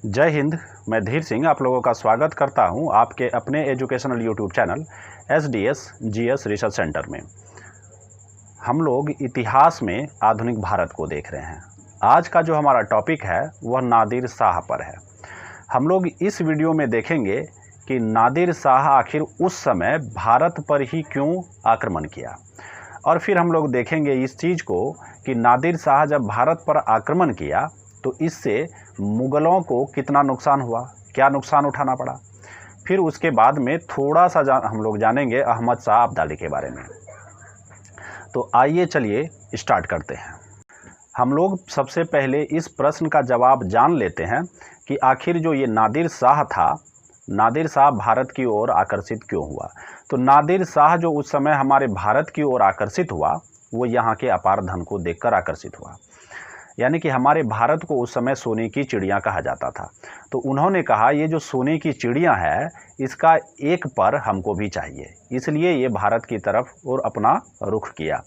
जय हिंद। मैं धीर सिंह आप लोगों का स्वागत करता हूं आपके अपने educational YouTube channel SDS GS research centre में। हम लोग इतिहास में आधुनिक भारत को देख रहे हैं। आज का जो हमारा टॉपिक है वह नादिर शाह पर है। हम लोग इस वीडियो में देखेंगे कि नादिर शाह आखिर उस समय भारत पर ही क्यों आक्रमण किया, और फिर हम लोग देखेंगे इस चीज़ को कि नादिर शाह जब भारत पर आक्रमण किया तो इससे मुग़लों को कितना नुकसान हुआ, क्या नुकसान उठाना पड़ा। फिर उसके बाद में थोड़ा सा हम लोग जानेंगे अहमद शाह अब्दाली के बारे में। तो आइए चलिए स्टार्ट करते हैं। हम लोग सबसे पहले इस प्रश्न का जवाब जान लेते हैं कि आखिर जो ये नादिर शाह था, नादिर शाह भारत की ओर आकर्षित क्यों हुआ। तो नादिर शाह जो उस समय हमारे भारत की ओर आकर्षित हुआ वो यहाँ के अपार धन को देखकर आकर्षित हुआ। यानी कि हमारे भारत को उस समय सोने की चिड़िया कहा जाता था। तो उन्होंने कहा ये जो सोने की चिड़िया है इसका एक पर हमको भी चाहिए, इसलिए ये भारत की तरफ और अपना रुख किया।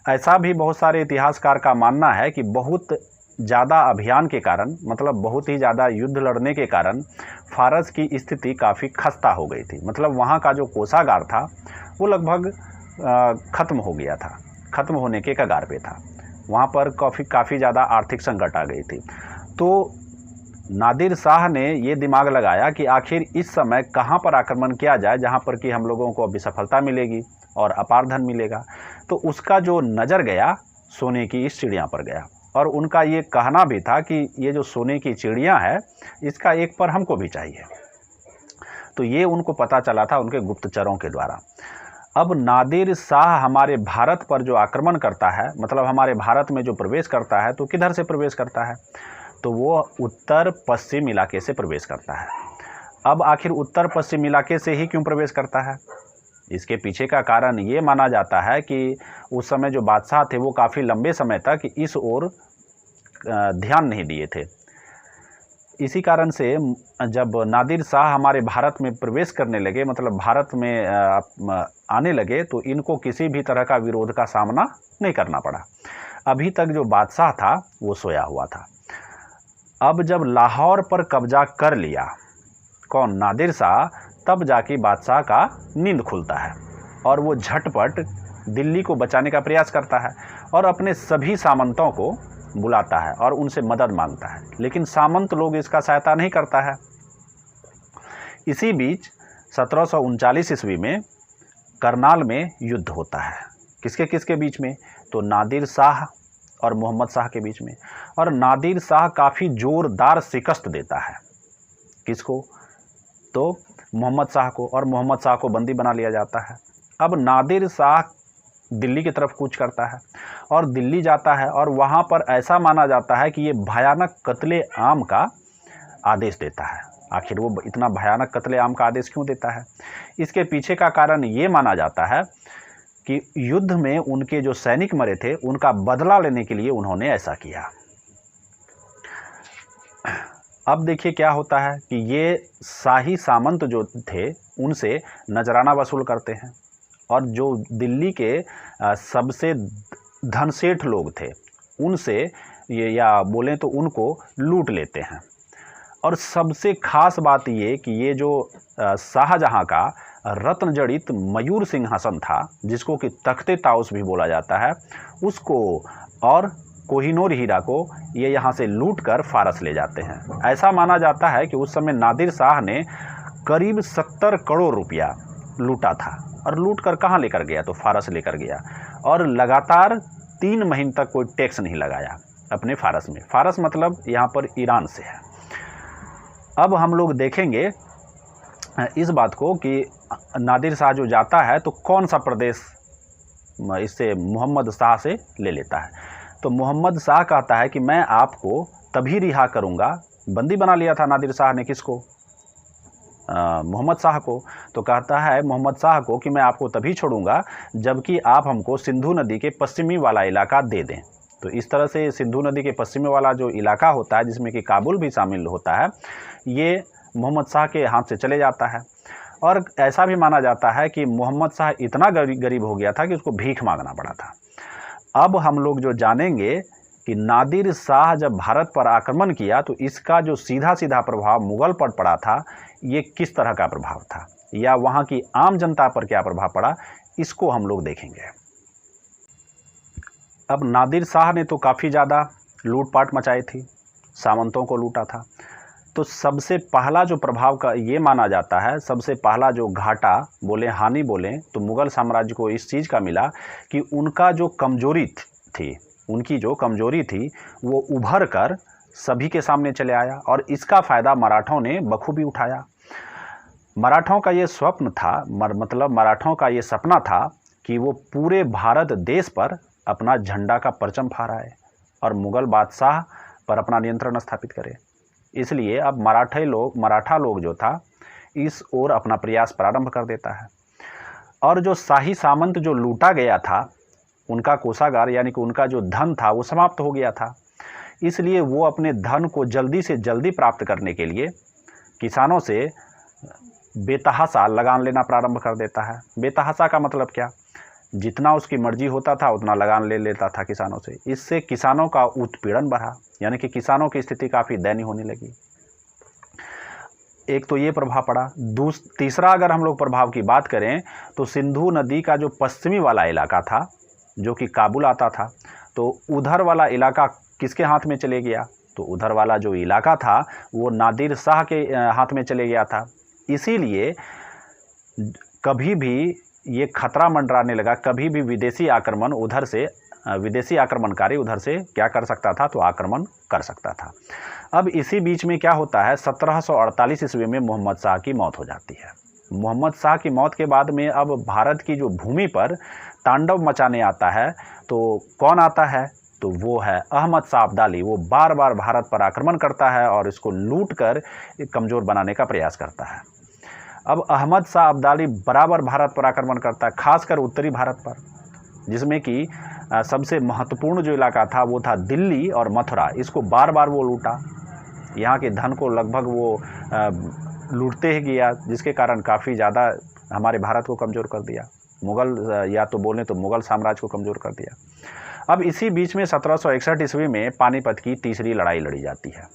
ऐसा भी बहुत सारे इतिहासकार का मानना है कि बहुत ज़्यादा अभियान के कारण, मतलब बहुत ही ज़्यादा युद्ध लड़ने के कारण फारस की स्थिति काफ़ी खस्ता हो गई थी। मतलब वहाँ का जो कोषागार था वो लगभग ख़त्म हो गया था, ख़त्म होने के कगार पे था। वहाँ पर काफ़ी ज़्यादा आर्थिक संकट आ गई थी। तो नादिर शाह ने ये दिमाग लगाया कि आखिर इस समय कहाँ पर आक्रमण किया जाए जहाँ पर कि हम लोगों को अभी सफलता मिलेगी और अपार धन मिलेगा। तो उसका जो नज़र गया सोने की इस चिड़िया पर गया, और उनका ये कहना भी था कि ये जो सोने की चिड़िया है इसका एक पर हमको भी चाहिए। तो ये उनको पता चला था उनके गुप्तचरों के द्वारा। अब नादिर शाह हमारे भारत पर जो आक्रमण करता है, मतलब हमारे भारत में जो प्रवेश करता है, तो किधर से प्रवेश करता है, तो वो उत्तर पश्चिम इलाके से प्रवेश करता है। अब आखिर उत्तर पश्चिम इलाके से ही क्यों प्रवेश करता है, इसके पीछे का कारण ये माना जाता है कि उस समय जो बादशाह थे वो काफ़ी लंबे समय तक इस ओर ध्यान नहीं दिए थे। इसी कारण से जब नादिर शाह हमारे भारत में प्रवेश करने लगे, मतलब भारत में आने लगे, तो इनको किसी भी तरह का विरोध का सामना नहीं करना पड़ा। अभी तक जो बादशाह था वो सोया हुआ था। अब जब लाहौर पर कब्जा कर लिया कौन, नादिर शाह, तब जाके बादशाह का नींद खुलता है और वो झटपट दिल्ली को बचाने का प्रयास करता है और अपने सभी सामंतों को बुलाता है और उनसे मदद मांगता है। लेकिन सामंत लोग इसका सहायता नहीं करता है। इसी बीच 1739 ईस्वी में करनाल में युद्ध होता है। किसके किसके बीच में, तो नादिर शाह और मोहम्मद शाह के बीच में। और नादिर शाह काफ़ी जोरदार शिकस्त देता है। किसको, तो मोहम्मद शाह को, और मोहम्मद शाह को बंदी बना लिया जाता है। अब नादिर शाह दिल्ली की तरफ कूच करता है और दिल्ली जाता है, और वहाँ पर ऐसा माना जाता है कि ये भयानक कत्ले आम का आदेश देता है। आखिर वो इतना भयानक कत्ले आम का आदेश क्यों देता है, इसके पीछे का कारण ये माना जाता है कि युद्ध में उनके जो सैनिक मरे थे उनका बदला लेने के लिए उन्होंने ऐसा किया। अब देखिए क्या होता है कि ये शाही सामंत जो थे उनसे नजराना वसूल करते हैं, और जो दिल्ली के सबसे धनसेठ लोग थे उनसे ये, या बोलें तो उनको लूट लेते हैं। और सबसे खास बात ये कि ये जो शाहजहां का रत्न जड़ित मयूर सिंहासन था, जिसको कि तख्ते ताउस भी बोला जाता है, उसको और कोहिनूर हीरा को ये यहाँ से लूट कर फारस ले जाते हैं। ऐसा माना जाता है कि उस समय नादिर शाह ने करीब 70 करोड़ रुपया लूटा था, और लूट कर कहाँ लेकर गया, तो फारस लेकर गया, और लगातार 3 महीने तक कोई टैक्स नहीं लगाया अपने फारस में। फारस मतलब यहाँ पर ईरान से है। अब हम लोग देखेंगे इस बात को कि नादिर शाह जो जाता है तो कौन सा प्रदेश इससे मोहम्मद शाह से ले लेता है। तो मोहम्मद शाह कहता है कि मैं आपको तभी रिहा करूँगा, बंदी बना लिया था नादिर शाह ने किसको, मोहम्मद शाह को। तो कहता है मोहम्मद शाह को कि मैं आपको तभी छोड़ूंगा जबकि आप हमको सिंधु नदी के पश्चिमी वाला इलाका दे दें। तो इस तरह से सिंधु नदी के पश्चिमी वाला जो इलाका होता है, जिसमें कि काबुल भी शामिल होता है, ये मोहम्मद शाह के हाथ से चले जाता है। और ऐसा भी माना जाता है कि मोहम्मद शाह इतना गरीब हो गया था कि उसको भीख मांगना पड़ा था। अब हम लोग जो जानेंगे कि नादिर शाह जब भारत पर आक्रमण किया तो इसका जो सीधा सीधा प्रभाव मुगल पर पड़ा था, ये किस तरह का प्रभाव था या वहाँ की आम जनता पर क्या प्रभाव पड़ा, इसको हम लोग देखेंगे। अब नादिर शाह ने तो काफ़ी ज़्यादा लूटपाट मचाई थी, सामंतों को लूटा था। तो सबसे पहला जो प्रभाव का ये माना जाता है, सबसे पहला जो घाटा बोले, हानि बोले, तो मुग़ल साम्राज्य को इस चीज़ का मिला कि उनका जो कमजोरी थी, उनकी जो कमजोरी थी वो उभर कर सभी के सामने चले आया और इसका फ़ायदा मराठों ने बखूबी उठाया। मराठों का ये स्वप्न था, मतलब मराठों का ये सपना था कि वो पूरे भारत देश पर अपना झंडा का परचम फहराए और मुग़ल बादशाह पर अपना नियंत्रण स्थापित करे। इसलिए अब मराठा लोग जो था इस ओर अपना प्रयास प्रारंभ कर देता है और जो शाही सामंत जो लूटा गया था, उनका कोषागार यानी कि उनका जो धन था वो समाप्त हो गया था। इसलिए वो अपने धन को जल्दी से जल्दी प्राप्त करने के लिए किसानों से बेतहाशा लगान लेना प्रारंभ कर देता है। बेतहाशा का मतलब क्या, जितना उसकी मर्जी होता था उतना लगान ले लेता था किसानों से। इससे किसानों का उत्पीड़न बढ़ा, यानी कि किसानों की स्थिति काफ़ी दयनीय होने लगी। एक तो ये प्रभाव पड़ा। तीसरा अगर हम लोग प्रभाव की बात करें तो सिंधु नदी का जो पश्चिमी वाला इलाका था जो कि काबुल आता था, तो उधर वाला इलाका किसके हाथ में चले गया, तो उधर वाला जो इलाका था वो नादिर शाह के हाथ में चले गया था। इसीलिए कभी भी ये खतरा मंडराने लगा, कभी भी विदेशी आक्रमणकारी उधर से क्या कर सकता था, तो आक्रमण कर सकता था। अब इसी बीच में क्या होता है, 1748 ईस्वी में मोहम्मद शाह की मौत हो जाती है। मोहम्मद शाह की मौत के बाद में अब भारत की जो भूमि पर तांडव मचाने आता है तो कौन आता है, तो वो है अहमद शाह अब्दाली। वो बार बार भारत पर आक्रमण करता है और इसको लूट कर कमज़ोर बनाने का प्रयास करता है। अब अहमद शाह अब्दाली बराबर भारत पर आक्रमण करता है, खासकर उत्तरी भारत पर, जिसमें कि सबसे महत्वपूर्ण जो इलाका था वो था दिल्ली और मथुरा। इसको बार बार वो लूटा, यहाँ के धन को लगभग वो लूटते ही गया, जिसके कारण काफ़ी ज़्यादा हमारे भारत को कमज़ोर कर दिया। मुग़ल या तो बोलें तो मुग़ल साम्राज्य को कमज़ोर कर दिया। अब इसी बीच में 1761 ईस्वी में पानीपत की तीसरी लड़ाई लड़ी जाती है।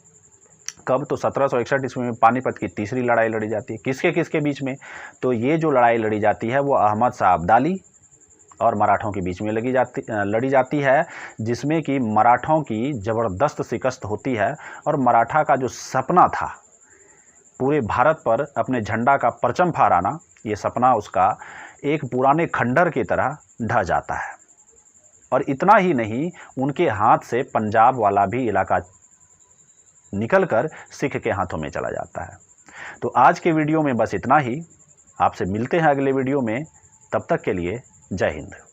कब, तो 1761 ईस्वी में पानीपत की तीसरी लड़ाई लड़ी जाती है। किसके किसके बीच में, तो ये जो लड़ाई लड़ी जाती है वो अहमद शाह अब्दाली और मराठों के बीच में लड़ी जाती है, जिसमें कि मराठों की ज़बरदस्त शिकस्त होती है और मराठा का जो सपना था पूरे भारत पर अपने झंडा का परचम फहराना, ये सपना उसका एक पुराने खंडर की तरह ढह जाता है। और इतना ही नहीं, उनके हाथ से पंजाब वाला भी इलाका निकलकर सिख के हाथों में चला जाता है। तो आज के वीडियो में बस इतना ही। आपसे मिलते हैं अगले वीडियो में, तब तक के लिए जय हिंद।